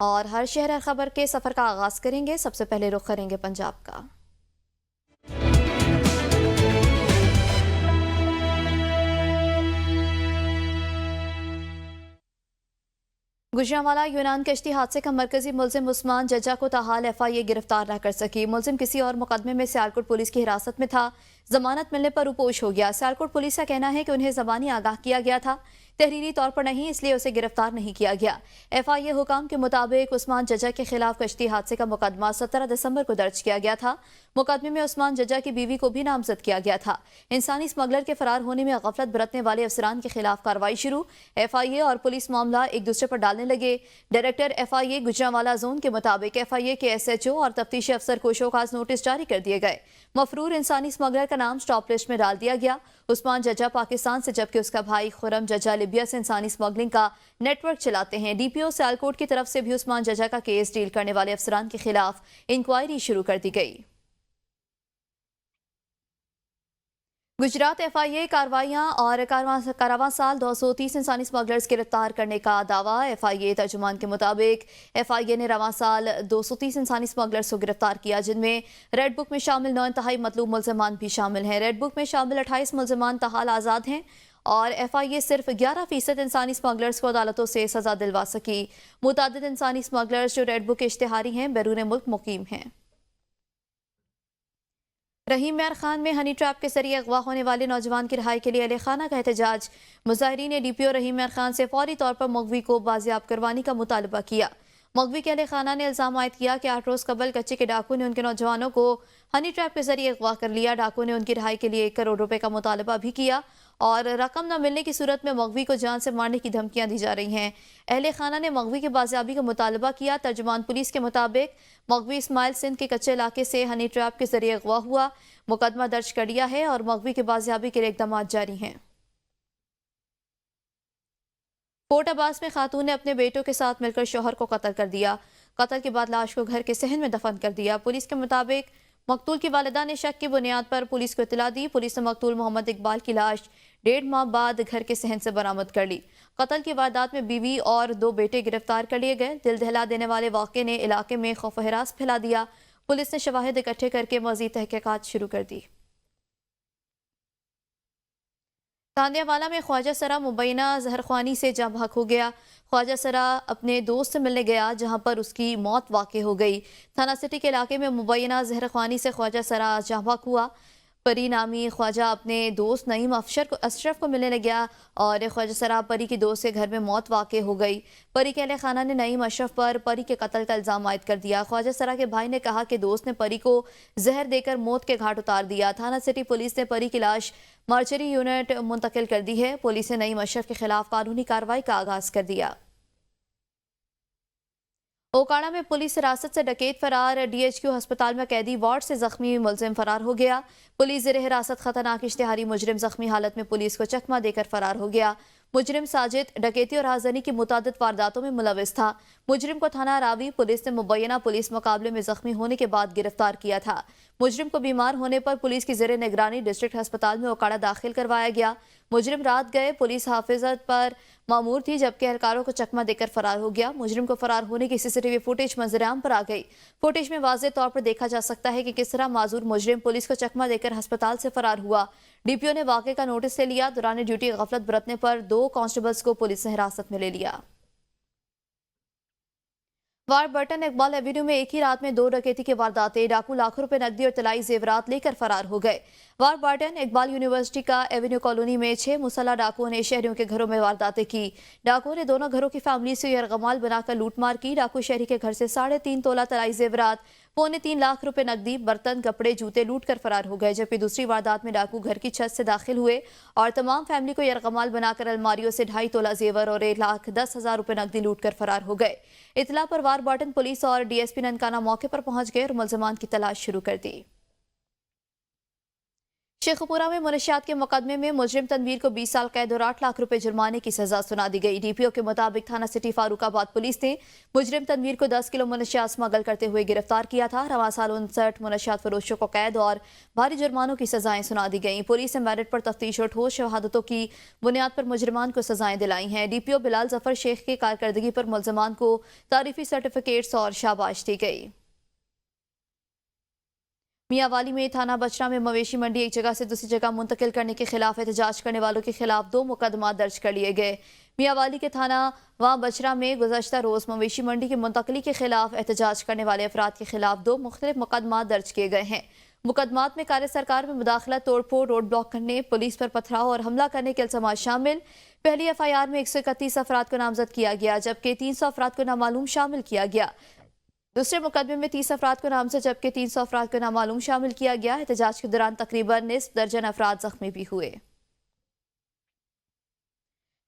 اور ہر شہر ہر خبر کے سفر کا آغاز کریں گے۔ سب سے پہلے رخ کریں گے پنجاب کا۔ گوجرانوالہ یونان کشتی حادثے کا مرکزی ملزم عثمان ججا کو تاحال ایف آئی اے گرفتار نہ کر سکی۔ ملزم کسی اور مقدمے میں سیالکوٹ پولیس کی حراست میں تھا۔ ضمانت ملنے پر روپوش ہو گیا۔ سیالکوٹ پولیس کا کہنا ہے کہ انہیں زبانی آگاہ کیا گیا تھا، تحریری طور پر نہیں، اس لیے اسے گرفتار نہیں کیا گیا۔ ایف آئی اے حکام کے مطابق عثمان ججا کے خلاف کشتی حادثے کا مقدمہ 17 دسمبر کو درج کیا گیا تھا۔ مقدمے میں عثمان ججا کی بیوی کو بھی نامزد کیا گیا تھا۔ انسانی اسمگلر کے فرار ہونے میں غفلت برتنے والے افسران کے خلاف کارروائی شروع۔ ایف آئی اے اور پولیس معاملہ ایک دوسرے پر ڈالنے لگے۔ ڈائریکٹر ایف آئی اے گوجرانوالہ زون کے مطابق ایف آئی اے کے ایس ایچ او اور تفتیشی افسر کو شوکاز نوٹس جاری کر دیے گئے۔ مفرور انسانی اسمگلر کا نام سٹاپ لسٹ میں ڈال دیا گیا۔ عثمان ججا پاکستان سے جبکہ اس کا بھائی خرم ججا لیبیا سے انسانی اسمگلنگ کا نیٹ ورک چلاتے ہیں۔ ڈی پی او سیالکوٹ کی طرف سے بھی عثمان ججا کا کیس ڈیل کرنے والے افسران کے خلاف انکوائری شروع کر دی گئی۔ گجرات ایف آئی اے کارروائیاں اور کاررواں سال 230 انسانی اسمگلرز گرفتار کرنے کا دعویٰ۔ ایف آئی اے ترجمان کے مطابق ایف آئی اے نے رواں سال 230 انسانی اسمگلرز کو گرفتار کیا، جن میں ریڈ بک میں شامل 9 انتہائی مطلوب ملزمان بھی شامل ہیں۔ ریڈ بک میں شامل 28 ملزمان تاحال آزاد ہیں اور ایف آئی اے صرف 11% انسانی اسمگلرز کو عدالتوں سے سزا دلوا سکی۔ متعدد انسانی اسمگلرز جو ریڈ بک کے اشتہاری ہیں بیرون ملک مقیم ہیں۔ رحیم میار خان میں ہنی ٹریپ کے ذریعے اغوا ہونے والے نوجوان کی رہائی کے لیے اہل خانہ کا احتجاج۔ مظاہرین نے ڈی پی او رحیم میار خان سے فوری طور پر مغوی کو بازیاب کروانے کا مطالبہ کیا۔ مغوی کے اہل خانہ نے الزام عائد کیا کہ 8 روز قبل کچے کے ڈاکو نے ان کے نوجوانوں کو ہنی ٹریپ کے ذریعے اغوا کر لیا۔ ڈاکو نے ان کی رہائی کے لیے 1 کروڑ روپے کا مطالبہ بھی کیا اور رقم نہ ملنے کی صورت میں مغوی کو جان سے مارنے کی دھمکیاں دی جا رہی ہیں۔ اہل خانہ نے مغوی کی بازیابی کا مطالبہ کیا۔ ترجمان پولیس کے مطابق مغوی اسماعیل سندھ کے کچے علاقے سے ہنی ٹریپ کے ذریعے اغوا ہوا۔ مقدمہ درج کر لیا ہے اور مغوی کی بازیابی کے لیے اقدامات جاری ہیں۔ فورٹ عباس میں خاتون نے اپنے بیٹوں کے ساتھ مل کر شوہر کو قتل کر دیا۔ قتل کے بعد لاش کو گھر کے صحن میں دفن کر دیا۔ پولیس کے مطابق مقتول کی والدہ نے شک کی بنیاد پر پولیس کو اطلاع دی۔ پولیس نے مقتول محمد اقبال کی لاش 1.5 ماہ بعد گھر کے صحن سے برآمد کر لی۔ قتل کی واردات میں بیوی اور 2 بیٹے گرفتار کر لیے گئے۔ دل دہلا دینے والے واقعے نے علاقے میں خوف و ہراس پھیلا دیا۔ پولیس نے شواہد اکٹھے کر کے مزید تحقیقات شروع کر دی۔ تاندیا والا میں خواجہ سرا مبینہ زہرخوانی سے جاں بحق ہو گیا۔ خواجہ سرا اپنے دوست سے ملنے گیا جہاں پر اس کی موت واقع ہو گئی۔ تھانہ سٹی کے علاقے میں مبینہ زہرخوانی سے خواجہ سرا جاں بحق ہوا۔ پری نامی خواجہ اپنے دوست نعیم اشرف کو ملنے گیا اور خواجہ سرا پری کی دوست کے گھر میں موت واقع ہو گئی۔ پری کے اہل خانہ نے نعیم اشرف پر پری کے قتل کا الزام عائد کر دیا۔ خواجہ سرا کے بھائی نے کہا کہ دوست نے پری کو زہر دے کر موت کے گھاٹ اتار دیا۔ تھانہ سٹی پولیس نے پری کی لاش مارچری یونٹ منتقل کر دی ہے۔ پولیس نے نعیم اشرف کے خلاف قانونی کارروائی کا آغاز کر دیا۔ اوکاڑا میں پولیس حراست سے ڈکیت فرار۔ ڈی ایچ کیو ہسپتال میں قیدی وارڈ سے زخمی ملزم فرار ہو گیا۔ پولیس زیر حراست خطرناک اشتہاری مجرم زخمی حالت میں پولیس کو چکمہ دے کر فرار ہو گیا۔ مجرم ساجد ڈکیتی اور رازداری کی متعدد وارداتوں میں ملوث تھا۔ مجرم کو تھانہ راوی پولیس نے مبینہ پولیس مقابلے میں زخمی ہونے کے بعد گرفتار کیا تھا۔ مجرم کو بیمار ہونے پر پولیس کی زیر نگرانی ڈسٹرکٹ ہسپتال میں اوکاڑا داخل کروایا گیا۔ مجرم رات گئے پولیس حافظت پر مامور تھی جبکہ اہلکاروں کو چکمہ دے کر فرار ہو گیا۔ مجرم کو فرار ہونے کی سی سی ٹی وی فوٹیج منظر عام پر آ گئی۔ فوٹیج میں واضح طور پر دیکھا جا سکتا ہے کہ کس طرح معذور مجرم پولیس کو چکمہ دے کر ہسپتال سے فرار ہوا۔ ڈی پی او نے واقعے کا نوٹس لے لیا۔ دوران ڈیوٹی غفلت برتنے پر 2 کانسٹیبلز کو پولیس نے حراست میں لے لیا۔ وار برٹن اقبال ایوینیو میں ایک ہی رات میں 2 ڈکیتی کی وارداتیں۔ ڈاکو لاکھوں روپے نقدی اور طلائی زیورات لے کر فرار ہو گئے۔ وار برٹن اقبال یونیورسٹی کا ایوینیو کالونی میں 6 مسلح ڈاکوؤں نے شہریوں کے گھروں میں وارداتیں کی۔ ڈاکوؤں نے دونوں گھروں کی فیملی سے یرغمال بنا کر لوٹ مار کی۔ ڈاکو شہری کے گھر سے 3.5 تولہ طلائی زیورات، 3.25 لاکھ روپے نقدی، برتن، کپڑے، جوتے لوٹ کر فرار ہو گئے، جبکہ دوسری واردات میں ڈاکو گھر کی چھت سے داخل ہوئے اور تمام فیملی کو یرغمال بنا کر الماریوں سے 2.5 تولہ زیور اور 1,10,000 روپے نقدی لوٹ کر فرار ہو گئے۔ اطلاع پر وار برٹن پولیس اور ڈی ایس پی ننکانہ موقع پر پہنچ گئے اور ملزمان کی تلاش شروع کر دی۔ शेखपुरा में मनशियात के मुकदमे में मुजरिम तनवीर को 20 साल कैद और 8 लाख रुपए जुर्माने की सजा सुना दी गई। डीपीओ के मुताबिक थाना सिटी फारूकाबाद पुलिस ने मुजरिम तनवीर को 10 किलो मनशियात स्मगल करते हुए गिरफ्तार किया था। रवां साल 59 मनशियात फरोशों को कैद और भारी जुर्मानों की सजाएं सुना दी गई। पुलिस ने मेरिट पर तफ्तीश और ठोस शहादतों की बुनियाद पर मुजरिमान को सजाएं दिलाई हैं। डीपीओ बिलाल जफर शेख की कारकर्दगी पर मुलजमान को तारीफी सर्टिफिकेट्स और शाबाश दी गई। मियांवाली में थाना बचरा में मवेशी मंडी एक जगह से दूसरी जगह मुंतकिल करने के खिलाफ एहतजाज करने वालों के खिलाफ 2 मुकदमा दर्ज कर लिए गए। मियांवाली के थाना बचरा में गुज़श्ता रोज मवेशी मंडी की मुंतकली के खिलाफ एहतजाज करने वाले अफराद के खिलाफ 2 मुख्तलिफ मुकदमा दर्ज किए गए हैं। मुकदमात में कार्य सरकार में मुदाखला, तोड़फोड़, रोड ब्लॉक करने, पुलिस पर पथराव और हमला करने के इल्जामात शामिल। पहली FIR में 131 अफराद को नामजद किया गया, जबकि 300 अफराद को नामालूम शामिल किया गया। दूसरे मुकदमे में 30 अफराद को नामजद जबकि 300 अफराद को नामालूम शामिल किया गया। एहतजाज के दौरान तकरीबन निस्फ दर्जन अफराद जख्मी भी हुए।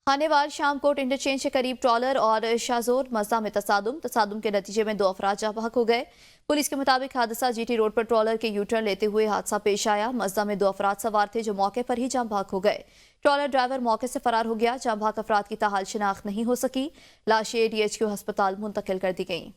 खानेवाल शामकोट इंटरचेंज के करीब ट्रॉलर और शाहजोर मज़दा में तसादुम के नतीजे में 2 अफराद जाँ बहक हो गए। पुलिस के मुताबिक हादसा GT रोड पर ट्रॉलर के यूटर्न लेते हुए हादसा पेश आया। मज़दा में 2 अफराद सवार थे जो मौके पर ही जाँ बहक हो गए। ट्रॉलर ड्राइवर मौके से फरार हो गया। जाँ बहक अफराद की ताहाल शिनाख्त नहीं हो सकी। लाशें DHQ अस्पताल मुंतकिल कर दी गईं।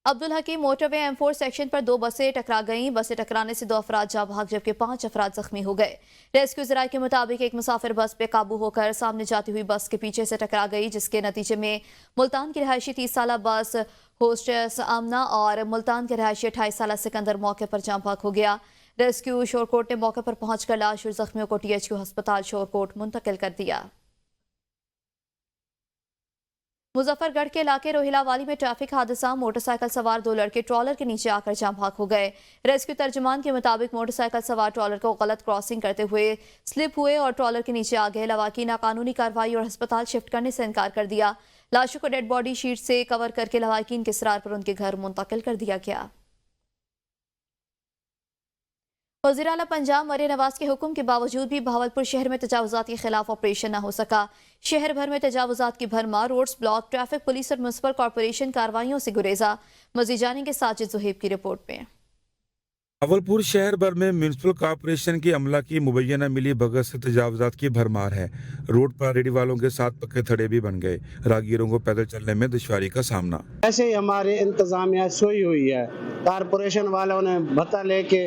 अब्दुल हकीम मोटरवे M4 सेक्शन पर 2 बसें टकरा गईं। बसें टकराने से 2 अफराद जाँ बहक जबकि 5 अफराद जख्मी हो गए। रेस्क्यू ज़राए के मुताबिक एक मुसाफिर बस पे काबू होकर सामने जाती हुई बस के पीछे से टकरा गई, जिसके नतीजे में मुल्तान की रिहायशी 30 साला बस होस्टेस आमना और मुल्तान के रिहायशी 28 साला सिकंदर मौके पर जाँ बहक हो गया। रेस्क्यू शोरकोट ने मौके पर पहुंचकर लाश और जख्मियों को THQ अस्पताल शोरकोट मुंतकिल कर दिया। मुजफ्फरगढ़ के इलाके रोहिलावाली में ट्रैफिक हादसा, मोटरसाइकिल सवार 2 लड़के ट्रॉलर के नीचे आकर जाँ बहक हो गए। रेस्क्यू तर्जुमान के मुताबिक मोटरसाइकिल सवार ट्रॉलर को गलत क्रॉसिंग करते हुए स्लिप हुए और ट्रॉलर के नीचे आ गए। लवाकी नाकानूनी कार्रवाई और अस्पताल शिफ्ट करने से इनकार कर दिया। लाशों को डेड बॉडी शीट से कवर करके लवाकीन के इसरार पर उनके घर मुंतकिल कर दिया गया। वज़ीर आला पंजाब मरियम नवाज के हुक्म के बावजूद भी बहावलपुर शहर में तजावुज़ात के खिलाफ ऑपरेशन न हो सका। शहर भर में तजावुज़ात की भरमार, रोड्स ब्लॉक, ट्रैफिक पुलिस और म्युनिसिपल कॉर्पोरेशन कार्रवाइयों से गुरेजा। मज़ीद जानेंगे साजिद ज़ुहैब की रिपोर्ट में। बहावलपुर शहर भर में म्युनिसिपल कॉर्पोरेशन की अमला की मुबैना मिली भगत से तजावुज़ात की भरमार है। रोड पर रेडी वालों के साथ पक्के थड़े भी बन गए। राहगीरों को पैदल चलने में दुश्वारी का सामना। ऐसे ही हमारे इंतजामिया सोई हुई है। कॉर्पोरेशन वालों ने भत्ता लेके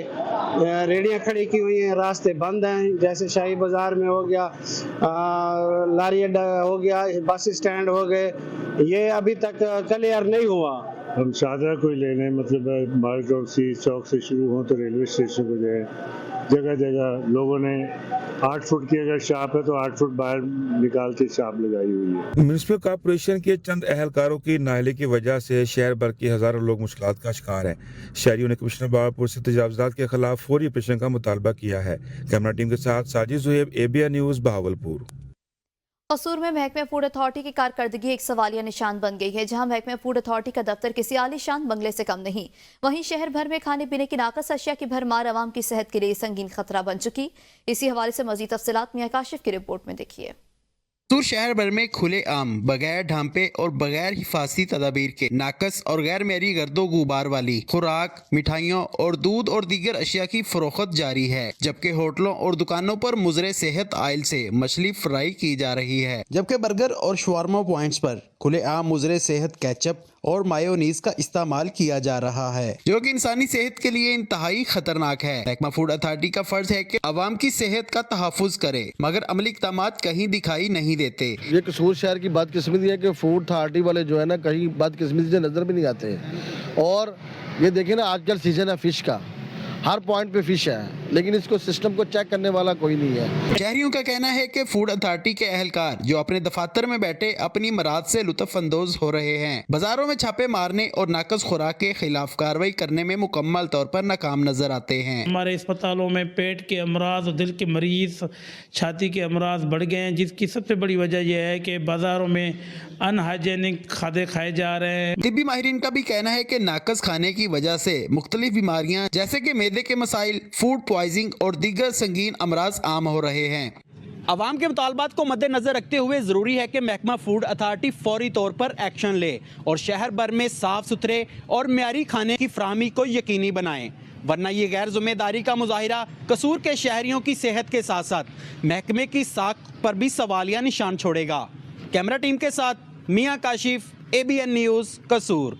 रेडियाँ खड़ी की हुई हैं, रास्ते बंद हैं। जैसे शाही बाजार में हो गया, लारी अड्डा हो गया, बस स्टैंड हो गए, ये अभी तक क्लियर नहीं हुआ। हम चादर कोई लेने मतलब मार्केट सी चौक से शुरू हो तो रेलवे स्टेशन को जाए। जगह जगह लोगों ने 8 फुट की अगर शाप है तो 8 फुट बाहर निकाल के शाप लगाई हुई है। म्युनिसिपल कॉर्पोरेशन के चंद अहलकारों की नाअहली की वजह से शहर भर के हजारों लोग मुश्किलात का शिकार हैं। शहरियों ने कमिश्नर बहावलपुर से तजावुज़ात के खिलाफ फौरी ऑपरेशन का मुतालबा किया है। कैमरा टीम के साथ साजिद ज़ुहैब, ABN न्यूज़, बहावलपुर। कसूर में महकमे फूड अथॉरिटी की कारकर्दगी एक सवालिया निशान बन गई है। जहां महकमे फूड अथॉरिटी का दफ्तर किसी आलीशान बंगले से कम नहीं, वहीं शहर भर में खाने पीने की नाकस अशिया की भरमार आवाम की सेहत के लिए संगीन खतरा बन चुकी। इसी हवाले से मजीद तफसीलात मियां काशिफ की रिपोर्ट में देखिए। कसूर शहर भर में खुले आम, बगैर ढांपे और बगैर हिफाजती तदाबीर के नाकस और गैर मेरी गर्दो गुबार वाली खुराक, मिठाइयों और दूध और दीगर अशिया की फरोख्त जारी है, जबकि होटलों और दुकानों पर मुजरे सेहत आयल से मछली फ्राई की जा रही है, जबकि बर्गर और शवारमा पॉइंट्स पर खुले आम मुजरे सेहत केचप और मायोनीज का इस्तेमाल किया जा रहा है, जो कि इंसानी सेहत के लिए इंतहाई खतरनाक है। महकमा फूड अथॉरिटी का फर्ज है कि अवाम की सेहत का तहफ़्फ़ुज़ करे, मगर अमली इक़दामात कहीं दिखाई नहीं देते। ये कसूर शहर की बदकिस्मती है कि फूड अथॉरिटी वाले जो है ना, कहीं बदकिस्मती से नजर भी नहीं आते हैं। और ये देखिए ना, आजकल सीजन है फिश का, हर पॉइंट पे फिश है, लेकिन इसको सिस्टम को चेक करने वाला कोई नहीं है। शहरियों का कहना है कि फूड अथॉरिटी के अहलकार जो अपने दफातर में बैठे अपनी मराद से लुत्फ अंदोज हो रहे हैं, बाजारों में छापे मारने और नाकस खुराक के खिलाफ कार्रवाई करने में मुकम्मल तौर पर नाकाम नजर आते हैं। हमारे अस्पतालों में पेट के अमराज, दिल के मरीज, छाती के अमराज बढ़ गए हैं, जिसकी सबसे बड़ी वजह यह है कि बाजारों में अनहाइजेनिक खादे खाए जा रहे हैं। तिब्बी माहिरीन का भी कहना है कि नाकस खाने की वजह से मुख्तलिफ बीमारियां जैसे कि मैदे के मसाइल, फूड पॉइजनिंग और दीगर संगीन अमराज आम हो रहे हैं। अवाम के मुतालबात को मद्देनजर रखते हुए ज़रूरी है कि महकमा फूड अथॉरिटी फौरी तौर पर एक्शन ले और शहर भर में साफ सुथरे और मियारी खाने की फराहमी को यकीनी बनाएं। वरना ये गैर जिम्मेदारी का मुजाहिरा कसूर के शहरियों की सेहत के साथ साथ महकमे की साख पर भी सवालिया निशान छोड़ेगा। कैमरा टीम के साथ मियां काशिफ, ABN न्यूज़, कसूर।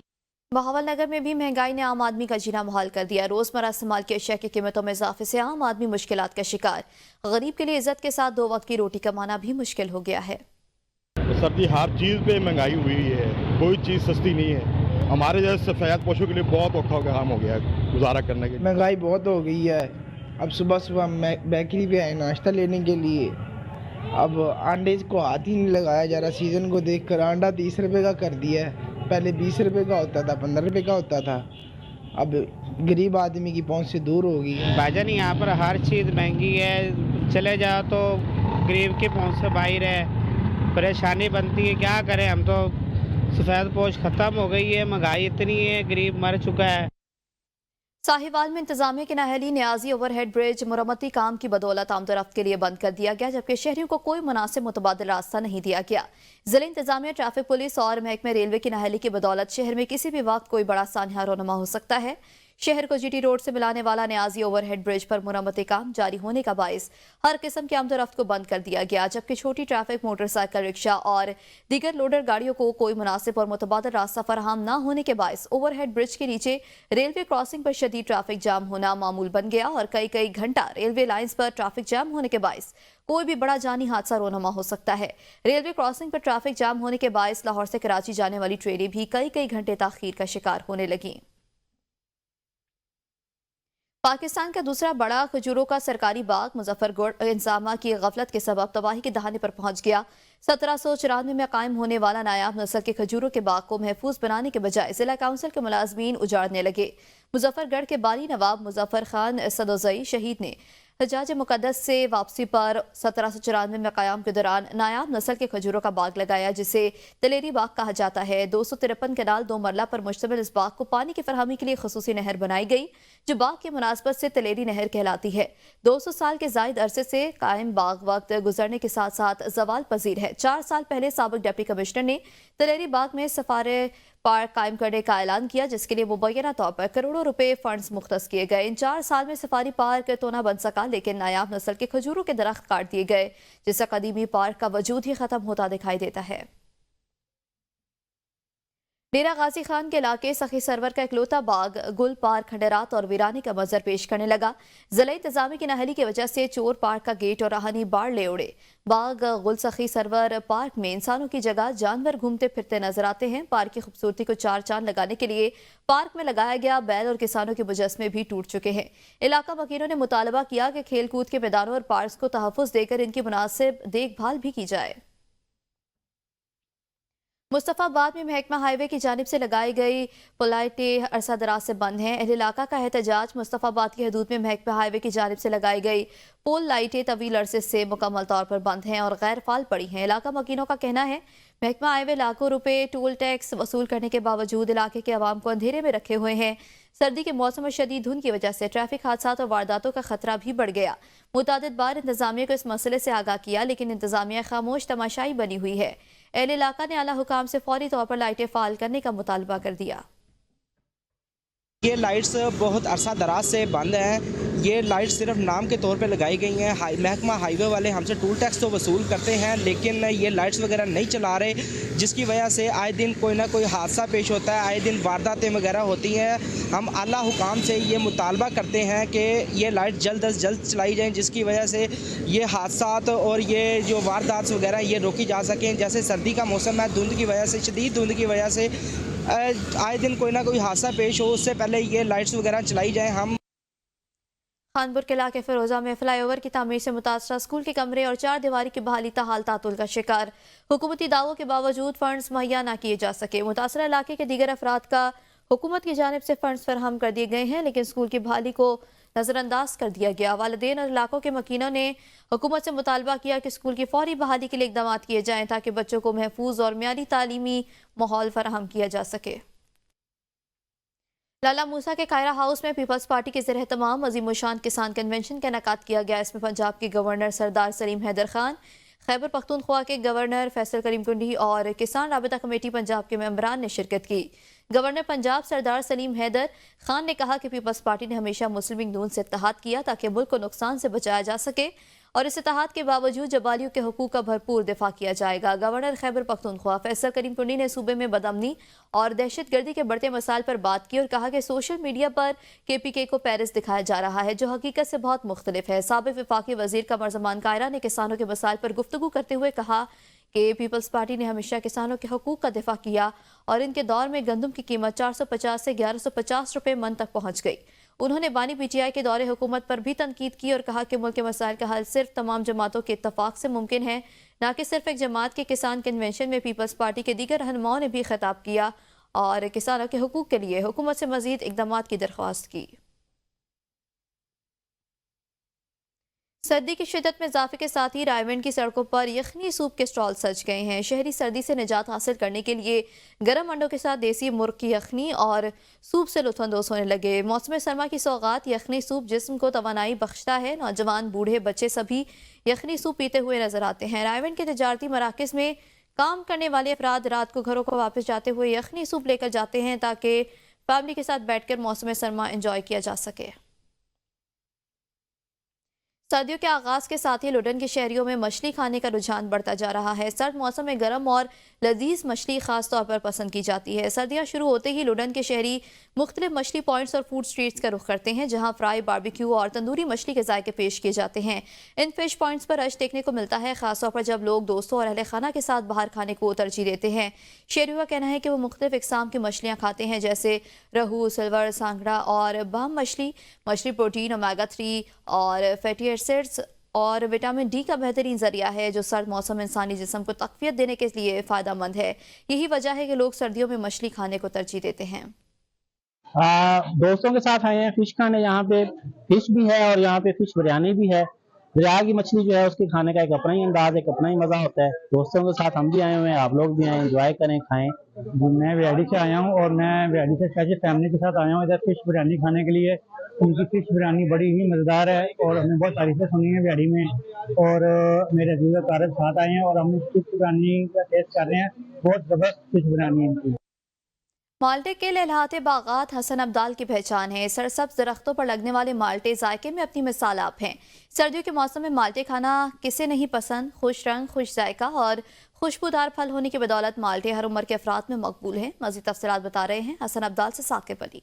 बहावल नगर में भी महंगाई ने आम आदमी का जीना मुहाल कर दिया। रोजमर्रा इस्तेमाल की अशिया की कीमतों में इजाफे से आम आदमी मुश्किलात का शिकार। गरीब के लिए इज्जत के साथ 2 वक्त की रोटी कमाना भी मुश्किल हो गया है। सर जी, हर चीज़ पे महंगाई हुई है, कोई चीज़ सस्ती नहीं है। हमारे जैसे सफ़ेद पोशों के लिए बहुत औखा काम हो गया है गुजारा करने के लिए। महंगाई बहुत हो गई है। अब सुबह सुबह बेकरी पे आए नाश्ता लेने के लिए, अब अंडे को हाथ ही नहीं लगाया जा रहा। सीज़न को देखकर अंडा 30 रुपये का कर दिया है। पहले 20 रुपये का होता था, 15 रुपये का होता था। अब गरीब आदमी की पहुंच से दूर होगी। भाईजान यहाँ पर हर चीज़ महंगी है, चले जाओ तो गरीब की पहुंच से बाहर है, परेशानी बनती है। क्या करें, हम तो सफ़ेद पोश ख़त्म हो गई है, महंगाई इतनी है, गरीब मर चुका है। साहिवाल में इंतजामिया के नाहली न्याजी ओवरहेड ब्रिज मुरम्मती काम की बदौलत आमदोरफ्त के लिए बंद कर दिया गया, जबकि शहरियों को कोई मुनासिब मुतबादिल रास्ता नहीं दिया गया। जिला इंतजामिया, ट्रैफिक पुलिस और महकमे रेलवे की नाहली की बदौलत शहर में किसी भी वक्त कोई बड़ा सान्हा रोनमा हो सकता है। शहर को GT रोड से मिलाने वाला न्याजी ओवरहेड ब्रिज पर मुरम्मती काम जारी होने का बायस हर किस्म की आमदोरफ्त को बंद कर दिया गया, जबकि छोटी ट्रैफिक, मोटरसाइकिल, रिक्शा और दीगर लोडर गाड़ियों को कोई मुनासिब और मुतबादिल रास्ता फराहम न होने के बायस ओवरहेड ब्रिज के नीचे रेलवे क्रॉसिंग पर शदीद ट्रैफिक जाम होना मामूल बन गया और कई घंटा रेलवे लाइन्स पर ट्रैफिक जाम होने के बायस कोई भी बड़ा जानी हादसा रोनमा हो सकता है। रेलवे क्रॉसिंग पर ट्रैफिक जाम होने के बायस लाहौर से कराची जाने वाली ट्रेनें भी कई घंटे ताखीर का शिकार होने लगी। पाकिस्तान का दूसरा बड़ा खजूरों का सरकारी बाग मुजफ्फरगढ़ इंतजामिया की गफलत के सबब तबाही के दहाने पर पहुंच गया। 1794 में कायम होने वाला नायाब नस्ल के खजूरों के बाग को महफूज बनाने के बजाय जिला काउंसिल के मुलाजमीन उजाड़ने लगे। मुजफ्फरगढ़ के बाली नवाब मुजफ्फर खान सदोजई शहीद ने हजाज मुकद्दस से वापसी पर 1794 में क़याम के दौरान नायाब नस्ल के खजूरों का बाग लगाया, जिसे तलेरी बाग कहा जाता है। 253 कनाल 2 मरला पर मुश्तमिल इस बाग को पानी की फरहमी के लिए खसूसी नहर बनाई गई, जो बाग की मुनासबत से तलेरी नहर कहलाती है। 200 साल के जायद अरसे से कायम बाग वक्त गुजरने के साथ साथ जवाल पजीर है। 4 साल पहले साबिक डिप्टी कमिश्नर ने तलेरी बाग में सफारे पार्क कायम करने का ऐलान किया, जिसके लिए मुबैना तौर पर करोड़ों रुपए फंड्स मुख्तस किए गए। इन 4 साल में सफारी पार्क तो न बन सका, लेकिन नायाब नस्ल के खजूरों के दरख्त काट दिए गए, जिससे कदीमी पार्क का वजूद ही खत्म होता दिखाई देता है। डेरा गाजी खान के इलाके सखी सरवर का इकलौता बाग गुल पार्क खंडेरात और वीरानी का मंजर पेश करने लगा। जिला इंतजामी की नाहली की वजह से चोर पार्क का गेट और राहनी बाढ़ ले उड़े। बाग गुल सखी सरवर पार्क में इंसानों की जगह जानवर घूमते फिरते नजर आते हैं। पार्क की खूबसूरती को 4 चांद लगाने के लिए पार्क में लगाया गया बैल और किसानों के मुजस्मे भी टूट चुके हैं। इलाका वकीलों ने मुतालबा किया कि खेल कूद के मैदानों और पार्क को तहफ़्फ़ुज़ देकर इनकी मुनासिब देखभाल भी की जाए। मुस्तफाबाद में महकमा हाईवे की जानिब से लगाई गई पुलाइटें अरसा दराज से बंद हैं। अहले इलाका का एहतजाज मुस्तफाबाद की हदूद में महकमा हाईवे की जानिब से लगाई गई पोल लाइटें तवील अरसे से मुकम्मल तौर पर बंद हैं और गैर फाल पड़ी हैं। इलाका मकीनों का कहना है महकमा हाईवे लाखों रुपए टोल टैक्स वसूल करने के बावजूद इलाके के अवाम को अंधेरे में रखे हुए हैं। सर्दी के मौसम और शदीद धुंध की वजह से ट्रैफिक हादसात और वारदातों का खतरा भी बढ़ गया। मुतादिद बार इंतजामिया को इस मसले से आगाह किया, लेकिन इंतजामिया खामोश तमाशाई बनी हुई है। अहले इलाका ने आला हुकाम से फौरी तौर पर लाइटें फाल करने का मुतालबा कर दिया। ये लाइट्स बहुत अरसा दराज से बंद हैं। ये लाइट्स सिर्फ नाम के तौर पे लगाई गई हैं। महकमा हाईवे वाले हमसे टोल टैक्स तो वसूल करते हैं, लेकिन ये लाइट्स वगैरह नहीं चला रहे, जिसकी वजह से आए दिन कोई ना कोई हादसा पेश होता है, आए दिन वारदातें वगैरह होती हैं। हम आला हुकाम से ये मुतालबा करते हैं कि ये लाइट जल्द अज जल्द चलाई जाएँ, जिसकी वजह से ये हादसात और ये जो वारदात वगैरह ये रोकी जा सकें। जैसे सर्दी का मौसम है, धुंध की वजह से, शदीद धुंध की वजह से आए दिन कोई ना कोई हादसा पेश हो, उससे पहले ये लाइट्स वगैरह चलाई जाएं। हम खानपुर के इलाके फिरोजा में फ्लाईओवर की तामीर से मुतासरा स्कूल के कमरे और 4 दीवारी की बहाली ताहाल तातुल का शिकार। हुकूमती दावों के बावजूद फंड्स मुहैया न किए जा सके। मुतासरा इलाके के दीगर अफराद का हुकूमत की जानिब से फंड्स फराहम कर दिए गए हैं, लेकिन स्कूल की बहाली को नजरअंदाज कर दिया गया। वालिदैन और इलाकों के मकीनों ने हुकूमत से मुतालबा किया कि स्कूल की फौरी बहाली के लिए इकदाम किए जाएं, ताकि बच्चों को महफूज और मियारी तालीमी माहौल फराहम किया जा सके। लाला मूसा के कायरा हाउस में पीपल्स पार्टी के ज़रिए तमाम अज़ीमुशान किसान कन्वेंशन का इनेकाद किया गया। इसमें पंजाब के गवर्नर सरदार सलीम हैदर खान, खैबर पख्तूनख्वा के गवर्नर फैसल करीम कुंडी और किसान राबिता कमेटी पंजाब के मेंबरान ने शिरकत की। गवर्नर पंजाब सरदार सलीम हैदर खान ने कहा कि पीपल्स पार्टी ने हमेशा मुस्लिम लीग नून से इत्तेहाद किया ताकि मुल्क को नुकसान से बचाया जा सके और इस इत्तेहाद के बावजूद जबालियों के हुकूक का भरपूर दिफा किया जाएगा। गवर्नर खैबर पख्तूनख्वा फैसल करीम टुंडी ने सूबे में बदअमनी और दहशतगर्दी के बढ़ते मसाइल पर बात की और कहा कि सोशल मीडिया पर KPK को पेरिस दिखाया जा रहा है जो हकीकत से बहुत मुख्तलिफ है। साबिक वफाकी वजीर कमर ज़मान कायरा ने किसानों के मसाइल पर गुफ्तगू करते हुए कहा कि पीपल्स पार्टी ने हमेशा किसानों के हुकूक का दिफा किया और इनके दौर में गंदम की कीमत 450 से 1150 रुपए मन तक पहुंच गई। उन्होंने बानी PTI के दौरे हुकूमत पर भी तनकीद की और कहा कि मुल्क के मसाइल का हल सिर्फ तमाम जमातों के इत्तफाक से मुमकिन है, न कि सिर्फ एक जमात के। किसान कन्वेंशन में पीपल्स पार्टी के दीगर रहनुमाओं ने भी खिताब किया और किसानों के हुकूक के लिए हुकूमत से मजीद इकदामात की दरख्वास्त की। सर्दी की शिद्दत में इजाफे के साथ ही रायवेंड की सड़कों पर यखनी सूप के स्टॉल सज गए हैं। शहरी सर्दी से निजात हासिल करने के लिए गर्म अंडों के साथ देसी मुर्ग की यखनी और सूप से लुत्फानंदोज होने लगे। मौसम सरमा की सौगात यखनी सूप जिस्म को तवानाई बख्शता है। नौजवान बूढ़े बच्चे सभी यखनी सूप पीते हुए नजर आते हैं। रायवेंड के तजारती मराकज़ में काम करने वाले अफराद रात को घरों को वापस जाते हुए यखनी सूप लेकर जाते हैं ताकि फैमिली के साथ बैठकर मौसम सरमा एंजॉय किया जा सके। सर्दियों के आगाज के साथ ही लुडन के शहरियों में मछली खाने का रुझान बढ़ता जा रहा है। सर्द मौसम में गर्म और लजीज मछली खास तौर पर पसंद की जाती है। सर्दियां शुरू होते ही लुडन के शहरी मुख्तलिफ मछली पॉइंट्स और फूड स्ट्रीट्स का रुख करते हैं जहां फ्राई, बारबेक्यू और तंदूरी मछली के जायके पेश किए जाते हैं। इन फिश पॉइंट्स पर रश देखने को मिलता है, खासतौर पर जब लोग दोस्तों और अहले खाना के साथ बाहर खाने को तरजीह देते हैं। शहरियों का कहना है कि वो मुख्तलिफ इकसाम की मछलियाँ खाते हैं जैसे रहू, सिल्वर, सांगड़ा और बाम मछली। मछली प्रोटीन, ओमेगा 3 और फैटी एसिड्स और विटामिन डी का बेहतरीन जरिया है जो सर्द मौसम इंसानी जिस्म को तक़वियत देने के लिए फ़ायदेमंद है। यही वजह है कि लोग सर्दियों में मछली खाने को तरजीह देते हैं। दोस्तों के साथ आए हैं फिश खाने। यहाँ पे फिश भी है और यहाँ पे फिश बिरयानी भी है। दरिया की मछली जो है उसके खाने का एक अपना ही अंदाज, एक अपना ही मजा होता है। दोस्तों के साथ हम भी आए हुए हैं, आप लोग भी आए, एंजॉय करें, खाएं। मैं व्याडी से आया हूँ और मैं व्याडी से स्पेशल फैमिली के साथ आया हूँ इधर फिश बिरयानी खाने के लिए। उनकी फिश बिरयानी बड़ी ही मज़ेदार है और हमने बहुत तारीफें सुनी है व्याडी में। और मेरे अजीज़ कारब साथ आए हैं और हम फिश बिरयानी का टेस्ट कर रहे हैं। बहुत ज़बरदस्त फिश बिरयानी है इनकी। माल्टे के लहलहाते बागात हसन अब्दाल की पहचान है। सरसब्ज दरख्तों पर लगने वाले माल्टे जायके में अपनी मिसाल आप हैं। सर्दियों के मौसम में माल्टे खाना किसे नहीं पसंद। खुश रंग, खुश जायका और खुशबूदार फल होने की बदौलत माल्टे हर उम्र के अफराद में मकबूल हैं। मज़ीद तफसीलात बता रहे हैं हसन अब्दाल से साकिब अली।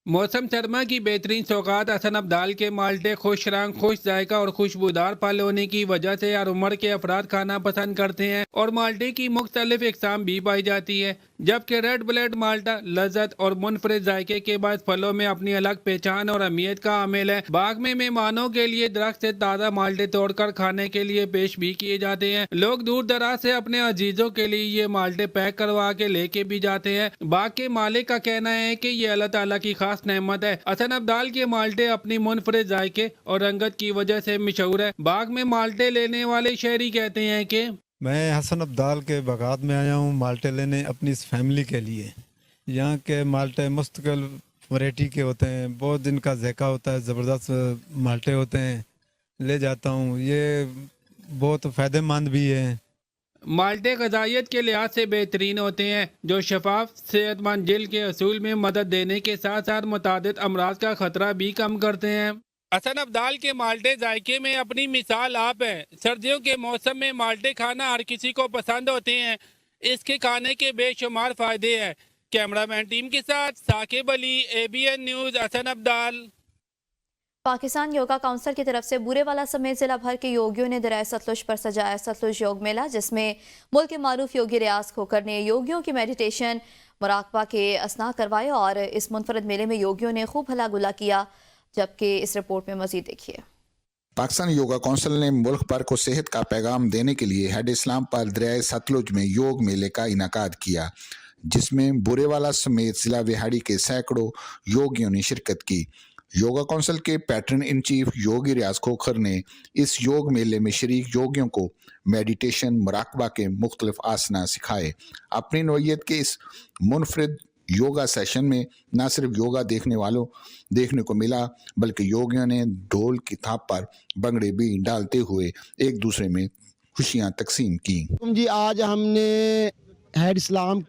मौसम सरमा की बेहतरीन सौगात हसन अब्दाल के माल्टे खुश रंग, खुश जायका और खुशबूदार फल होने की वजह से हर उम्र के अफराद खाना पसंद करते हैं और माल्टे की मुख्तलिफ इकसाम भी पाई जाती है। जबकि रेड ब्लेड माल्टा लज्जत और मुनफरिद जायके के बाद फलों में अपनी अलग पहचान और अहमियत का हामिल है। बाग में मेहमानों के लिए दरख्त से ताज़ा माल्टे तोड़कर खाने के लिए पेश भी किए जाते हैं। लोग दूर दराज से अपने अजीजों के लिए ये माल्टे पैक करवा के लेके भी जाते हैं। बाग के मालिक का कहना है कि ये अल्लाह ताला की खास नेमत है। हसन अब्दाल के माल्टे अपनी मुनफरिद जायके और रंगत की वजह से मशहूर है। बाग में माल्टे लेने वाले शहरी कहते हैं कि मैं हसन अब्दाल के बागात में आया हूँ माल्टे लेने अपनी इस फैमिली के लिए। यहाँ के माल्टे मुस्तकिल वैरायटी के होते हैं, बहुत दिन का जायका होता है, ज़बरदस्त माल्टे होते हैं। ले जाता हूँ, ये बहुत फ़ायदेमंद भी है। माल्टे ग़िज़ाइयत के लिहाज से बेहतरीन होते हैं जो शफाफ सेहतमंद जिल्द के असूल में मदद देने के साथ साथ मुतादिद अमराज का खतरा भी कम करते हैं। हसन अब्दाल के माल्टे जायके में अपनी मिसाल आप है। सर्दियों के मौसम में माल्टे खाना हर किसी को पसंद होते हैं। इसके खाने के बेशुमार फ़ायदे हैं। कैमरामैन टीम के साथ Saqib Ali, ABN news, Hasan Abdal. Pakistan yoga council की तरफ से बूरेवाला समेत जिला भर के योगियों ने दरिया सतलुज पर सजाया सतलुज योग मेला, जिसमें मुल्क के मारूफ योगी रियाज खोकर ने योगियों की मेडिटेशन मुराकबा के असना करवाए और इस मुनफरद मेले में योगियों ने खूब हला गुला किया। जबकि इस रिपोर्ट में मजीद देखिए। पाकिस्तान योगा काउंसिल ने मुल्क भर को सेहत का पैगाम देने के लिए हेड इस्लाम पर दरिया सतलुज में योग मेले का इनाकाद किया, जिसमें बूरेवाला समेत जिला विहाड़ी के सैकड़ों योगियों ने शिरकत की। योगा काउंसिल के पैटर्न इन चीफ योगी रियाज खोखर ने इस योग मेले में शरीक योगियों को मेडिटेशन मुराकबा के मुख्तलिफ आसना सिखाए। अपनी नौइयत के इस मुनफरिद योगा सेशन में न सिर्फ योगा देखने को मिला, बल्कि योगियों ने ढोल की थाप पर भंगड़े भी डालते हुए एक दूसरे में खुशियां तकसीम की। जी आज हमने हेड इस्लाम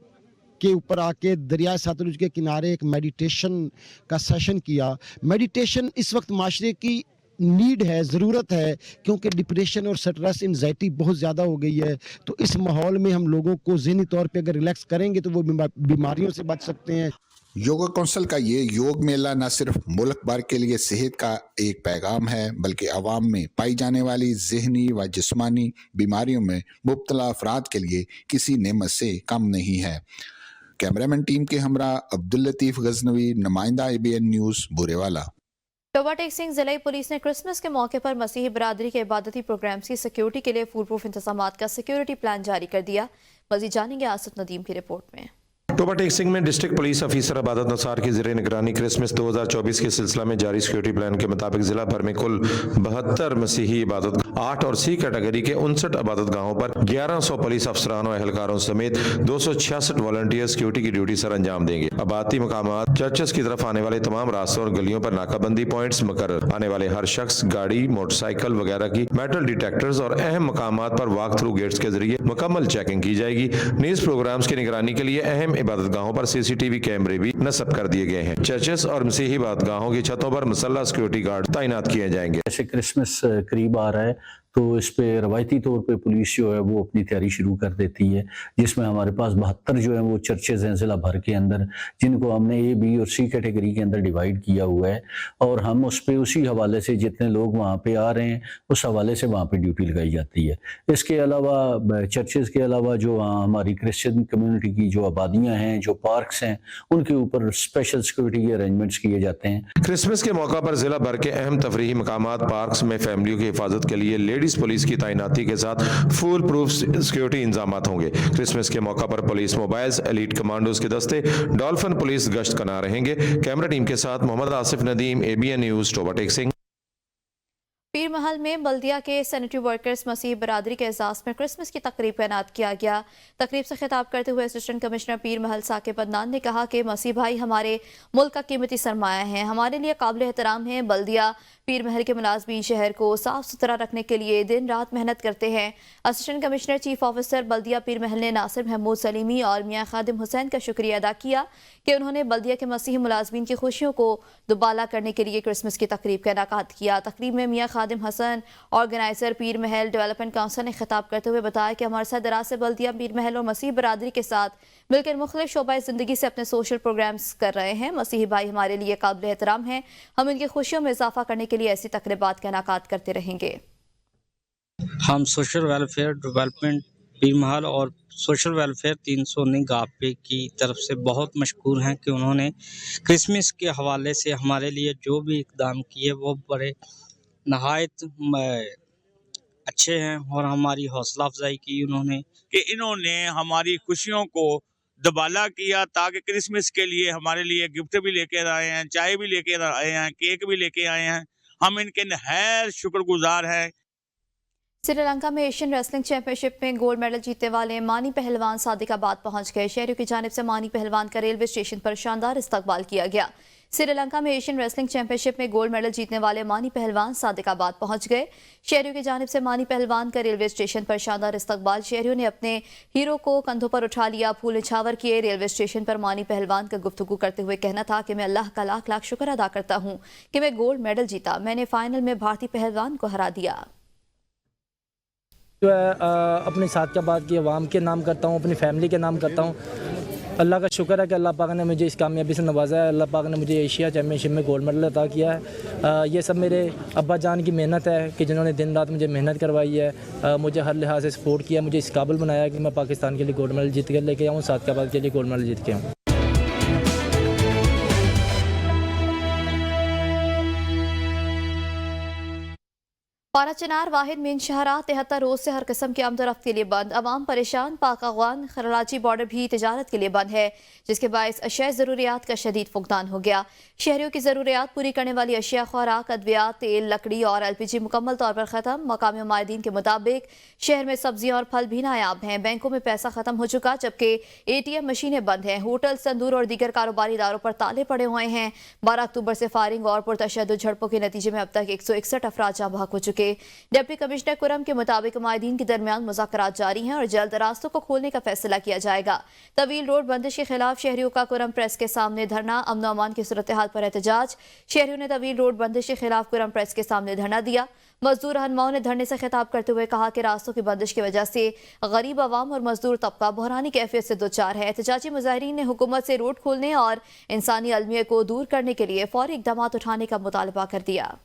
के ऊपर आके दरिया सतलुज के किनारे एक मेडिटेशन का सेशन किया। मेडिटेशन इस वक्त माशरे की नीड है, ज़रूरत है, क्योंकि डिप्रेशन और स्ट्रेस एंजाइटी बहुत ज़्यादा हो गई है। तो इस माहौल में हम लोगों को ज़हनी तौर पे अगर रिलैक्स करेंगे तो वो बीमारियों से बच सकते हैं। योगा काउंसिल का ये योग मेला न सिर्फ मुल्क भर के लिए सेहत का एक पैगाम है, बल्कि आवाम में पाई जाने वाली जहनी व जिस्मानी बीमारियों में मुब्तला अफराद के लिए किसी नेमत से कम नहीं है। कैमरामैन टीम के हमरा अब्दुल लतीफ़ गजनवी, नुमाइंदा ABN न्यूज़, बुरेवाला। टोबा टेक सिंह जिले पुलिस ने क्रिसमस के मौके पर मसीही बरादरी के इबादती प्रोग्राम्स की सिक्योरिटी के लिए फूल प्रूफ इंतजामात का सिक्योरिटी प्लान जारी कर दिया। मजीद जानेंगे आसिफ नदीम की रिपोर्ट में। टोबा टेक सिंह में डिस्ट्रिक्ट पुलिस ऑफिसर अबादत नसार की ज़ेरे निगरानी क्रिसमस 2024 के सिलसिला में जारी सिक्योरिटी प्लान के मुताबिक जिला भर में कुल 72 मसीही इबादत 8 और C कैटेगरी के 59 इबादत गाहों पर 1100 पुलिस अफसरान और एहलकारों समेत 266 वॉलंटियर सिक्योरिटी की ड्यूटी सर अंजाम देंगे। आबादी मकामात, चर्चेस की तरफ आने वाले तमाम रास्तों और गलियों पर नाकाबंदी पॉइंट्स मुकर्रर, आने वाले हर शख्स, गाड़ी, मोटरसाइकिल वगैरह की मेटल डिटेक्टर्स और अहम मकामात पर वॉक थ्रू गेट्स के जरिए मुकम्मल चेकिंग की जाएगी। नीज प्रोग्राम्स की निगरानी के लिए अहम इबादत गाहों पर CCTV कैमरे भी नस्ब कर दिए गए हैं। चर्चेस और मसीही इबादत गाहों की छतों पर मुसल्लह सिक्योरिटी गार्ड तैनात किए जाएंगे। जैसे क्रिसमस करीब आ रहा है तो इस पे रवायती तौर पे पुलिस जो है वो अपनी तैयारी शुरू कर देती है, जिसमें हमारे पास 72 जो है वो चर्चेज हैं जिला भर के अंदर, जिनको हमने A, B और C कैटेगरी के अंदर डिवाइड किया हुआ है। और हम उस पे उसी हवाले से जितने लोग वहाँ पे आ रहे हैं उस हवाले से वहाँ पे ड्यूटी लगाई जाती है। इसके अलावा चर्चेज के अलावा जो वहाँ हमारी क्रिश्चियन कम्युनिटी की जो आबादियाँ हैं, जो पार्क्स हैं, उनके ऊपर स्पेशल सिक्योरिटी के अरेंजमेंट्स किए जाते हैं। क्रिसमस के मौका पर जिला भर के अहम तफरीही मकामात, पार्क्स में फैमिलियों की हिफाजत के लिए लेडीज पुलिस की तैनाती के साथ फुल प्रूफ सिक्योरिटी इंतजामात होंगे। क्रिसमस के मौका पर पुलिस मोबाइल्स, एलीट कमांडोज के दस्ते, डॉल्फिन पुलिस गश्त करना रहेंगे। कैमरा टीम के साथ मोहम्मद आसिफ नदीम, ABN न्यूज़, टोबा टेक सिंह। पीर महल में बल्दिया के सैनिटरी वर्कर्स मसीही बरादरी के एजाज़ में क्रिसमस की तकरीब का इनाद किया गया। तकरीब से खिताब करते हुए असिस्टेंट कमिश्नर पीर महल साकिब अदनान ने कहा कि मसीह भाई हमारे मुल्क का कीमती सरमाया है, हमारे लिए काबिल एहतराम है। बल्दिया पीर महल के मुलाजमीन शहर को साफ सुथरा रखने के लिए दिन रात मेहनत करते हैं। असिस्टेंट कमिश्नर चीफ ऑफिसर बल्दिया पीर महल ने नासिर महमूद सलीमी और मियाँ खादिम हुसैन का शुक्रिया अदा किया कि उन्होंने बल्दिया के मसीही मुलाजमीन की खुशियों को दुबाला करने के लिए क्रिसमस की तकरीब का इनाकात किया। तकरीब में मियाँ खादिम हसन, ऑर्गेनाइजर पीर महल डेवलपमेंट काउंसिल ने खिताब करते हुए बताया कि हमारे साथ दराज से बल्दिया पीर महल और मसीह बरादरी के साथ मिलकर मुख्तलिफ शोबा ज़िंदगी से अपने सोशल प्रोग्राम्स कर रहे हैं। मसीही भाई हमारे लिए काबिल एहतराम हैं, हम इनकी खुशियों में इजाफा करने के लिए ऐसी तकरीबात का इनाकात करते रहेंगे। हम सोशल वेलफेयर डेवलपमेंट पीर महल और सोशल वेलफेयर 319 गापे की तरफ से बहुत मशकूर हैं कि उन्होंने क्रिसमस के हवाले से हमारे लिए जो भी इकदाम किए वो बड़े नहायत अच्छे हैं और हमारी हौसला अफजाई की उन्होंने कि इन्होंने हमारी खुशियों को दबाला किया ताकि क्रिसमस के लिए हमारे लिए गिफ्ट भी लेकर आए हैं, चाय भी लेकर आए हैं, केक भी लेके आए हैं। हम इनके नहायत शुक्रगुजार हैं। श्रीलंका में एशियन रेसलिंग चैंपियनशिप में गोल्ड मेडल जीतने वाले मानी पहलवान सादिकाबाद पहुंच गए। शहरियों की जानिब से मानी पहलवान का रेलवे स्टेशन पर शानदार इस्तकबाल किया गया। श्रीलंका में एशियन रेसलिंग चैंपियनशिप में गोल्ड मेडल जीतने वाले मानी पहलवान सादिकाबाद पहुंच गए। शहरियों की जानिब से मानी पहलवान का रेलवे स्टेशन पर शानदार इस्तकबाल। शहरियों ने अपने हीरो को कंधों पर उठा लिया, फूल निछावर किए। रेलवे स्टेशन पर मानी पहलवान का गुफ्तगू करते हुए कहना था कि मैं अल्लाह का लाख लाख शुक्र अदा करता हूँ कि मैं गोल्ड मेडल जीता, मैंने फाइनल में भारतीय पहलवान को हरा दिया। जो है अपने सादिकाबाद की आवाम के नाम करता हूँ, अपनी फैमिली के नाम करता हूँ। अल्लाह का शुक्र है कि अल्लाह पाक ने मुझे इस कामयाबी से नवाजा है। अल्लाह पाक ने मुझे एशिया चैम्पियनशिप में गोल्ड मेडल अता किया है। ये सब मेरे अब्बा जान की मेहनत है कि जिन्होंने दिन रात मुझे मेहनत करवाई है, मुझे हर लिहाज से सपोर्ट किया, मुझे इस काबिल बनाया कि मैं पाकिस्तान के लिए गोल्ड मेडल जीत कर लेके आऊँ, सादिकाबाद के लिए गोल्ड मेडल जीत के आऊँ। पारा चनार वाहिद मेन शहरा 73 रोज से हर किस्म की आमदोरफ्त के लिए बंद। अवाम परेशान। पाक अफगान खराची बॉर्डर भी तजारत के लिए बंद है, जिसके बायस अशिया ज़रूरियात का शदीद फुकदान हो गया। शहरियों की ज़रूरियात पूरी करने वाली अशिया खुराक, अद्वियात, तेल, लकड़ी और LPG मुकम्मल तौर पर ख़त्म। मकामी माहिदीन के मुताबिक शहर में सब्जियाँ और फल भी नायाब हैं। बैंकों में पैसा ख़त्म हो चुका, जबकि ATM मशीनें बंद हैं। होटल, तंदूर और दीगर कारोबारी इदारों पर ताले पड़े हुए हैं। 12 अक्टूबर से फायरिंग और पुरतशद्दुद झड़पों के नतीजे में अब तक 161 अफराद जाँ बहक हो चुके। डिप्टी कमिश्नर कुरम के मुताबिक माहिदीन के दरमियान मुज़ाकरात जारी हैं और जल्द रास्तों को खोलने का फैसला किया जाएगा। तवील रोड बंदिश के खिलाफ शहरियों का कुरम प्रेस के सामने धरना। अमन और अमान की सूरत हाल पर एहतजाज। शहरियों ने तवील रोड बंदिश के खिलाफ कुरम प्रेस के सामने धरना दिया। मजदूर रहनुमाओं ने धरने से खिताब करते हुए कहा कि रास्तों की बंदिश की वजह से गरीब अवाम और मजदूर तबका बहरानी कैफियत से दोचार है। एहतजाजी मुजाहिरीन ने हुकूमत से रोड खोलने और इंसानी अलमिया को दूर करने के लिए फौरी इकदाम उठाने का मुतालबा कर दिया।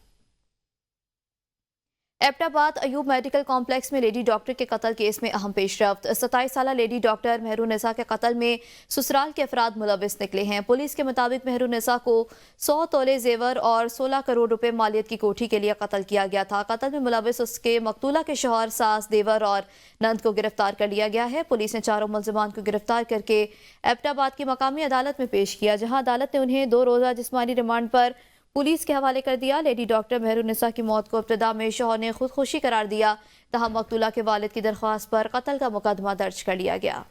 एबटाबाद अयूब मेडिकल कॉम्प्लेक्स में लेडी डॉक्टर के कत्ल केस में अहम पेशरफ्त। 27 साला लेडी डॉक्टर मेहरुनिसा के कत्ल में ससुराल के अफराद मुलविस निकले हैं। पुलिस के मुताबिक मेहरुनिसा को 100 तोले जेवर और 16 करोड़ रुपए मालियत की कोठी के लिए कत्ल किया गया था। कत्ल में मुलविस उसके मकतूला के शौहर, सास, देवर और नंद को गिरफ्तार कर लिया गया है। पुलिस ने चारों मुलजिमान को गिरफ्तार करके एबटाबाद की मकामी अदालत में पेश किया, जहां अदालत ने उन्हें 2 रोजा जिस्मानी रिमांड पर पुलिस के हवाले कर दिया। लेडी डॉक्टर मेहरुनिसा की मौत को इब्तिदा में शौहर ने खुदकुशी करार दिया, तहाँ मकतूला के वालिद की दरख्वास्त पर कत्ल का मुकदमा दर्ज कर लिया गया।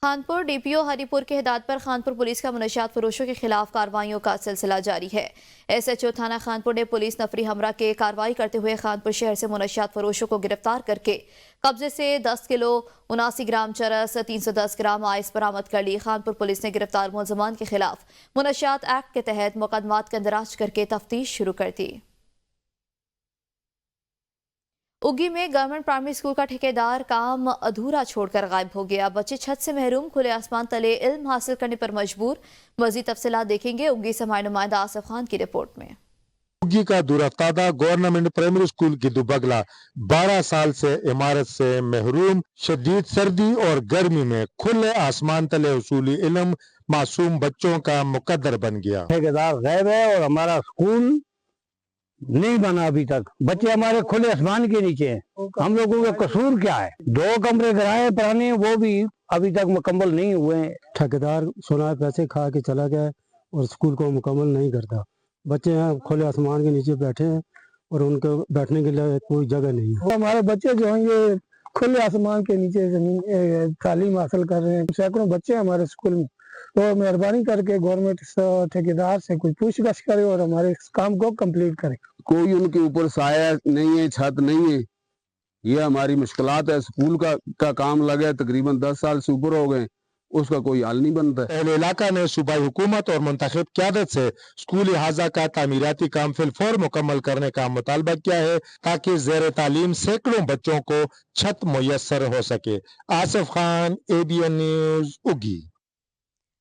खानपुर DPO हरिपुर के हिदायत पर खानपुर पुलिस का मुनशियात फरोशों के खिलाफ कार्रवाइयों का सिलसिला जारी है। SHO थाना खानपुर ने पुलिस नफरी हमरा के कार्रवाई करते हुए खानपुर शहर से मुनशियात फरोशों को गिरफ्तार करके कब्जे से 10 किलो 79 ग्राम चरस, 310 ग्राम आइस बरामद कर ली। खानपुर पुलिस ने गिरफ्तार मुलजमान के खिलाफ मुनशियात एक्ट के तहत मुकदमात का इंदराज करके तफ्तीश शुरू कर दी। उगी में गवर्नमेंट प्राइमरी स्कूल का ठेकेदार काम अधूरा छोड़कर गायब हो गया। बच्चे छत से महरूम, खुले आसमान तले इल्म हासिल करने पर मजबूर। मजीद तफसीलात देखेंगे उगी से हमारे नुमाइंदा आसिफ खान की रिपोर्ट में। उगी का दूरअफ्तादा गवर्नमेंट प्राइमरी स्कूल की दुबगला 12 साल से इमारत से महरूम, शदीद सर्दी और गर्मी में खुले आसमान तले उसूली इल्म मासूम बच्चों का मुकद्दर बन गया। ठेकेदार गायब है और हमारा स्कूल नहीं बना अभी तक। बच्चे हमारे खुले आसमान के नीचे हैं। हम लोगों का कसूर क्या है? 2 कमरे किराए पुराने, वो भी अभी तक मुकम्मल नहीं हुए हैं। ठेकेदार सोना पैसे खा के चला गया और स्कूल को मुकम्मल नहीं करता। बच्चे यहाँ खुले आसमान के नीचे बैठे हैं और उनको बैठने के लिए कोई जगह नहीं है। हमारे बच्चे जो हैं ये खुले आसमान के नीचे जमीन तालीम हासिल कर रहे हैं। सैकड़ों बच्चे हमारे स्कूल में, तो मेहरबानी करके गवर्नमेंट ठेकेदार से कोई पूछताछ करे और हमारे इस काम को कंप्लीट करे। कोई उनके ऊपर साया नहीं है, छत नहीं है। ये हमारी मुश्किलात है। स्कूल का काम लगे तकरीबन 10 साल से ऊपर हो गए, उसका कोई हल नहीं बनता। अहले इलाका ने सूबाई हुकूमत और मुंतखब क़यादत से स्कूली हाजा का तामीराती काम फिलफौर मुकम्मल करने का मुतालबा किया है, ताकि ज़ेर तालीम सैकड़ों बच्चों को छत मुयस्सर हो सके। आसिफ खान, ABN न्यूज़, उगी।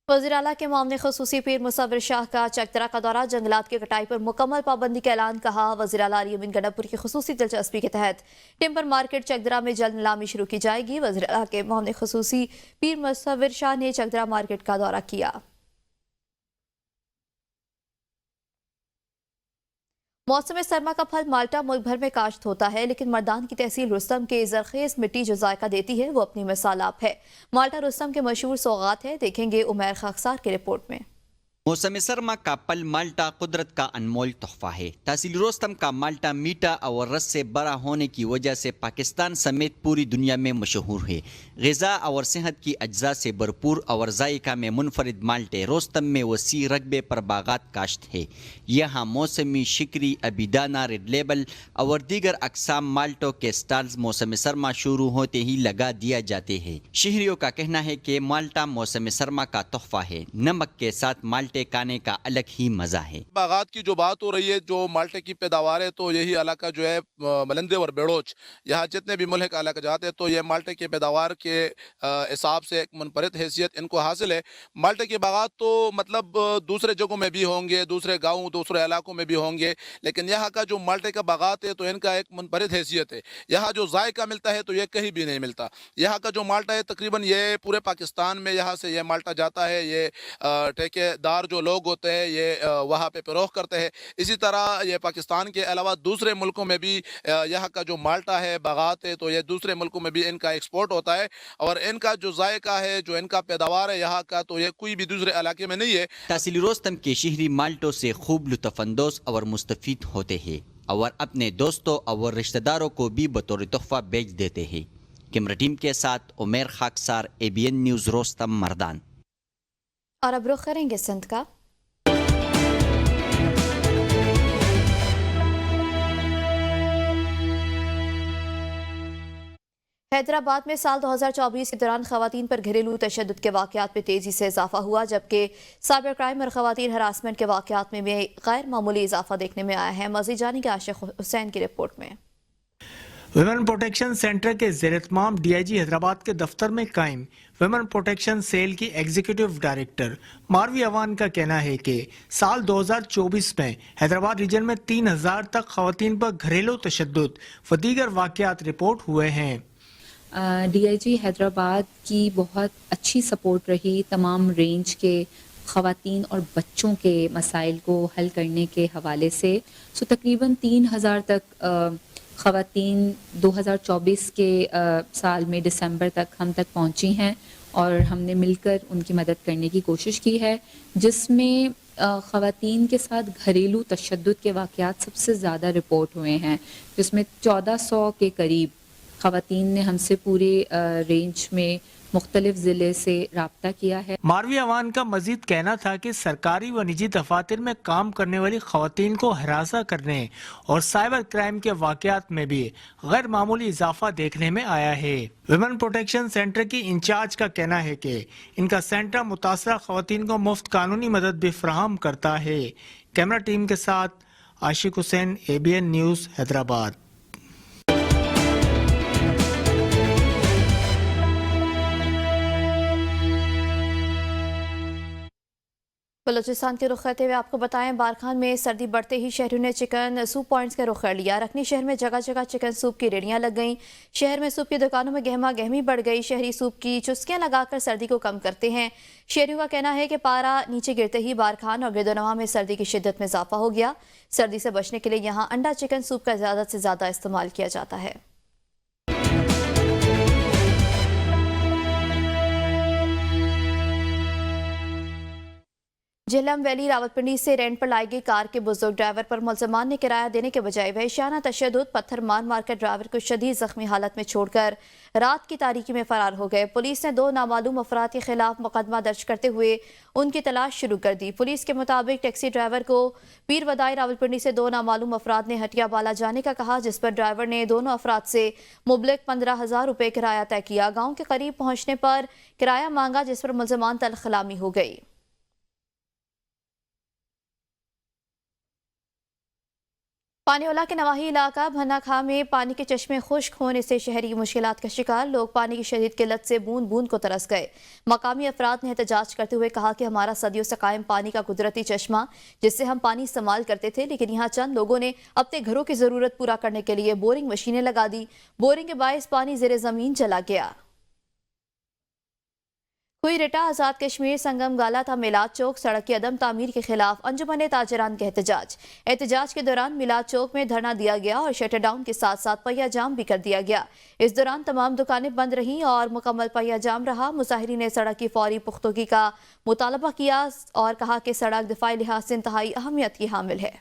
वज़ीर आला के मामले ख़ुसूसी पीर मुसव्विर शाह का चकदरा का दौरा। जंगलात की कटाई पर मुकम्मल पाबंदी का ऐलान। कहा वज़ीर आला अमीन गंडापुर की ख़ुसूसी दिलचस्पी के तहत टिम्बर मार्केट चकदरा में जल्द नीलामी शुरू की जाएगी। वज़ीर आला के मामले ख़ुसूसी पीर मुसव्विर शाह ने चकदरा मार्केट का दौरा किया। मौसम सरमा का फल माल्टा मुल्क भर में काश्त होता है, लेकिन मर्दान की तहसील रुस्तम के जरखेज मिट्टी जो जायका देती है वो अपनी मिसाल आप है। माल्टा रुस्तम के मशहूर सौगात है। देखेंगे उमैर खाकसार की रिपोर्ट में। मौसम सरमा का पल माल्टा कुदरत का अनमोल तोहफा है। तहसील रोस्तम का माल्टा मीठा और रस से बड़ा होने की वजह से पाकिस्तान समेत पूरी दुनिया में मशहूर है। ग़िज़ा और सेहत की अज्जा से भरपूर और जायका में मुनफरिद माल्टे रोस्तम में वसी रकबे पर बागात काश्त है। यहाँ मौसमी शिकरी, अबीदाना, रेड लेबल और दीगर अकसाम माल्टों के स्टॉल्स मौसम सरमा शुरू होते ही लगा दिया जाते हैं। शहरियों का कहना है कि माल्टा मौसम सरमा का तोहफा है। नमक के साथ माल्टे खाने का अलग ही मजा है। बागात की जो बात हो रही है, जो माल्टे की पैदावार है, तो यही इलाका जो है मलंदे और बेड़ोच, यहाँ जितने भी मुल्क का इलाका जाते हैं तो ये माल्टे के पैदावार के हिसाब से एक मुनफरिद हैसियत इनको हासिल है। माल्टे के बागात तो मतलब दूसरे जगहों में भी होंगे, दूसरे गाँव दूसरे इलाकों में भी होंगे, लेकिन यहाँ का जो माल्टे का बागात है तो इनका एक मुनफरिद हैसियत है। यहाँ जो जायका मिलता है तो ये कहीं भी नहीं मिलता। यहाँ का जो माल्टा है तकरीबन ये पूरे पाकिस्तान में यहाँ से ये माल्टा जाता है। ये ठेकेदार बेकार जो लोग होते हैं ये वहाँ पे फरोख्त करते हैं। इसी तरह ये पाकिस्तान के अलावा दूसरे मुल्कों में भी यहाँ का जो माल्टा है, बागात है, तो ये दूसरे मुल्कों में भी इनका एक्सपोर्ट होता है और इनका जो जायका है, जो इनका पैदावार है यहाँ का, तो ये कोई भी दूसरे इलाके में नहीं है। तहसील रोस्तम के शहरी माल्टों से खूब लुत्फ़अंदोज़ और मुस्तफ़ीद होते हैं और अपने दोस्तों और रिश्तेदारों को भी बतौर तोहफा बेच देते हैं। कैमरा टीम के साथ उमेर खाकसार, ABN न्यूज़, रोस्तम, मर्दान। और अब रुख करेंगे सिंध का। हैदराबाद में साल 2024 के दौरान खवातीन पर घरेलू तशद्दुद के वाक़यात में तेज़ी से इजाफा हुआ, जबकि साइबर क्राइम और खवातीन हरासमेंट के वाक़यात में गैर मामूली इजाफा देखने में आया है। मज़ीद जानेंगे आशिक हुसैन की रिपोर्ट में। वुमेन प्रोटेक्शन सेंटर के ज़ेर-ए-तमाम DIG हैदराबाद के दफ्तर में कायम वुमेन प्रोटेक्शन सेल की एग्जीक्यूटिव डायरेक्टर मारवी अवान का कहना है कि साल 2024 में हैदराबाद रीजन में 3000 तक खवातीन पर घरेलू तशद्दुद व दीगर वाक़यात रिपोर्ट हुए हैं। DIG हैदराबाद की बहुत अच्छी सपोर्ट रही तमाम रेंज के ख़वातीन और बच्चों के मसाइल को हल करने के हवाले से। तकरीबन 3000 तक ख़वातीन 2024 के साल में दिसंबर तक हम तक पहुंची हैं और हमने मिलकर उनकी मदद करने की कोशिश की है, जिसमें ख़वातीन के साथ घरेलू तशद्दुद के वाक़यात सबसे ज़्यादा रिपोर्ट हुए हैं, जिसमें 1400 के करीब ख़वातीन ने हमसे पूरे रेंज में मुख्तलिफ ज़िले से राब्ता किया है। मारवी अवान का मजीद कहना था कि सरकारी व निजी दफातर में काम करने वाली ख़वातीन को हरासा करने और साइबर क्राइम के वाक़यात में भी गैर मामूली इजाफा देखने में आया है। वुमेन प्रोटेक्शन सेंटर की इंचार्ज का कहना है कि इनका सेंटर मुतासरा ख़वातीन को मुफ्त कानूनी मदद भी फराहम करता है। कैमरा टीम के साथ आशिक हुसैन, ABN न्यूज़, हैदराबाद। बलूचिस्तान के रुख करते हुए आपको बताएं, बारखान में सर्दी बढ़ते ही शहरियों ने चिकन सूप पॉइंट्स का रुख कर लिया। रखनी शहर में जगह जगह चिकन सूप की रेड़ियां लग गईं। शहर में सूप की दुकानों में गहमा गहमी बढ़ गई। शहरी सूप की चुस्कियां लगाकर सर्दी को कम करते हैं। शहरियों का कहना है कि पारा नीचे गिरते ही बारखान और गिरदोनवा में सर्दी की शिद्दत में इजाफा हो गया। सर्दी से बचने के लिए यहाँ अंडा चिकन सूप का ज़्यादा से ज़्यादा इस्तेमाल किया जाता है। झेलम वैली रावलपिंडी से रेंट पर लाई गई कार के बुजुर्ग ड्राइवर पर मुलजमान ने किराया देने के बजाय वहशियाना तशद्दुद, पत्थर मार कर ड्राइवर को शदीद जख्मी हालत में छोड़कर रात की तारीकी में फरार हो गए। पुलिस ने 2 नामालूम अफराद के खिलाफ मुकदमा दर्ज करते हुए उनकी तलाश शुरू कर दी। पुलिस के मुताबिक टैक्सी ड्राइवर को पीर वदाई रावलपिंडी से 2 नामालूम अफराद ने हटिया बाला जाने का कहा, जिस पर ड्राइवर ने दोनों अफराद से मुबलिक 15,000 रुपये किराया तय किया। गाँव के करीब पहुंचने पर किराया मांगा, जिस पर मुलजमान तलखलामी हो गई। पानीवाला के नवाही इलाका भन्ना खां में पानी के चश्मे खुश्क होने से शहरी मुश्किलात का शिकार। लोग पानी की शदीद किल्लत से बूंद बूंद को तरस गए। मकामी अफराद ने एहतजाज करते हुए कहा कि हमारा सदियों से कायम पानी का कुदरती चश्मा, जिससे हम पानी इस्तेमाल करते थे, लेकिन यहाँ चंद लोगों ने अपने घरों की जरूरत पूरा करने के लिए बोरिंग मशीनें लगा दी। बोरिंग के बायस पानी जेर जमीन चला गया। कोई रिटा आज़ाद कश्मीर संगम गाला था मिलाद चौक सड़क की अदम तामीर के खिलाफ अंजुमन ताजरान का एहतजाज के दौरान मिलाद चौक में धरना दिया गया और शटर डाउन के साथ साथ पहिया जाम भी कर दिया गया। इस दौरान तमाम दुकानें बंद रहीं और मुकम्मल पहिया जाम रहा। मुजाहिरीन ने सड़क की फौरी पुख्तगी का मुतालबा किया और कहा कि सड़क दिफाई लिहाज से इंतहाई अहमियत की हामिल है।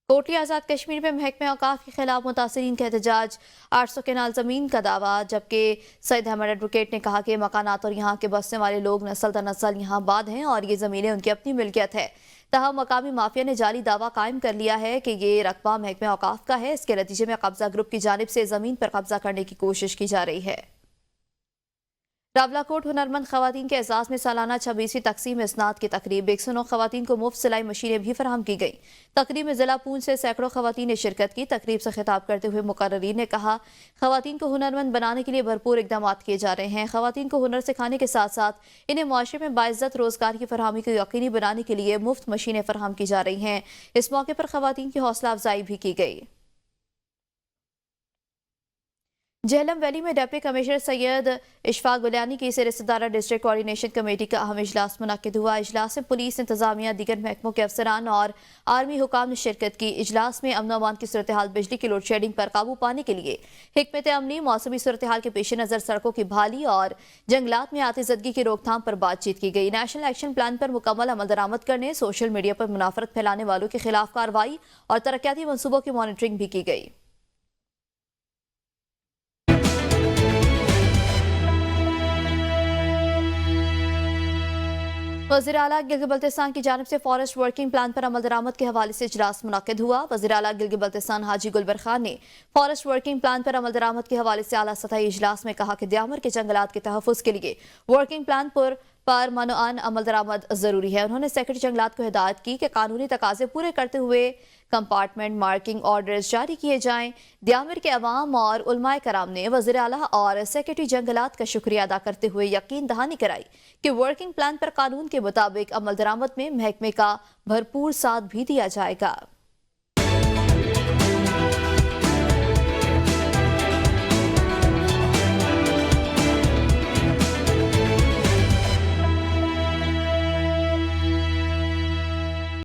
कोटली आज़ाद कश्मीर में महकमे औकाफ के खिलाफ मुतासरीन का एहतजाज, 800 केनाल ज़मीन का दावा, जबकि सैयद अहमद एडवोकेट ने कहा कि मकानात और यहाँ के बसने वाले लोग नस्ल दर नस्ल यहाँ बाद हैं और ये ज़मीनें उनकी अपनी मिल्कियत है। तहम मकामी माफिया ने जाली दावा कायम कर लिया है कि ये रकबा महकमे औकाफ का है। इसके नतीजे में कब्जा ग्रुप की जानिब से ज़मीन पर कब्जा करने की कोशिश की जा रही है। रावलाकोट हुनरमंद खवातीन के एजाज में सालाना 26वीं तकसीम इसनाद की तकरीब। 109 खवातीन को मुफ्त सिलाई मशीनें भी फराहम की गई। तकरीब में जिला पूंछ से सैकड़ों खवातीन ने शिरकत की। तकरीब से खिताब करते हुए मुकर्रीन ने कहा, खवातीन को हुनरमंद बनाने के लिए भरपूर इकदाम किए जा रहे हैं। खवातीन को हुनर सिखाने के साथ साथ इन्हें मुआशरे में बाइज्जत रोजगार की फरहमी को यकीनी बनाने के लिए मुफ्त मशीनें फराहम की जा रही हैं। इस मौके पर खवातीन की हौसला अफजाई भी की गई। झेलम वैली में डिप्टी कमिश्नर सैयद इशफाक गुलियानी की रिश्तेदारा डिस्ट्रिक्ट कोऑर्डिनेशन कमेटी का अहम इजलास मुनक्किद हुआ। इजलास में पुलिस, इंतजामिया, दीगर महकमों के अफसरान और आर्मी हुकाम ने शिरकत की। इजलास में अमन अमान की सूरत हाल, बिजली की लोड शेडिंग पर काबू पाने के लिए हिकमत अमली, मौसमी सूरत हाल के पेश नज़र सड़कों की बहाली और जंगलात में आतिशदगी की रोकथाम पर बातचीत की गई। नेशनल एक्शन प्लान पर मुकम्मल अमल दरामद करने, सोशल मीडिया पर मुनाफरत फैलाने वालों के खिलाफ कार्रवाई और तरक्याती मनसूबों की मॉनिटरिंग भी की गई। वज़ीर आला गिलगित बल्तिस्तान की जानिब से फॉरेस्ट वर्किंग प्लान पर अमल दरामद के हवाले से इजलास मुनक्किद हुआ। वज़ीर आला गिलगित बल्तिस्तान हाजी गुलबर खान ने फॉरेस्ट वर्किंग प्लान पर अमल दरामद के हवाले से आला सतही इजलास में कहा कि द्यामर के जंगलात के तहफ़्फ़ुज़ के लिए वर्किंग प्लान पर मनोआन अमल दरामद जरूरी है। उन्होंने सेक्रेटरी जंगलात को हिदायत की कि कानूनी तकाजे पूरे करते हुए कंपार्टमेंट मार्किंग ऑर्डर्स जारी किए जाएं। द्यामर के अवाम और उलमाए कराम ने वज़ीर आला और सेक्रेटरी जंगलात का शुक्रिया अदा करते हुए यकीन दहानी कराई कि वर्किंग प्लान पर कानून के मुताबिक अमल दरामद में महकमे का भरपूर साथ भी दिया जाएगा।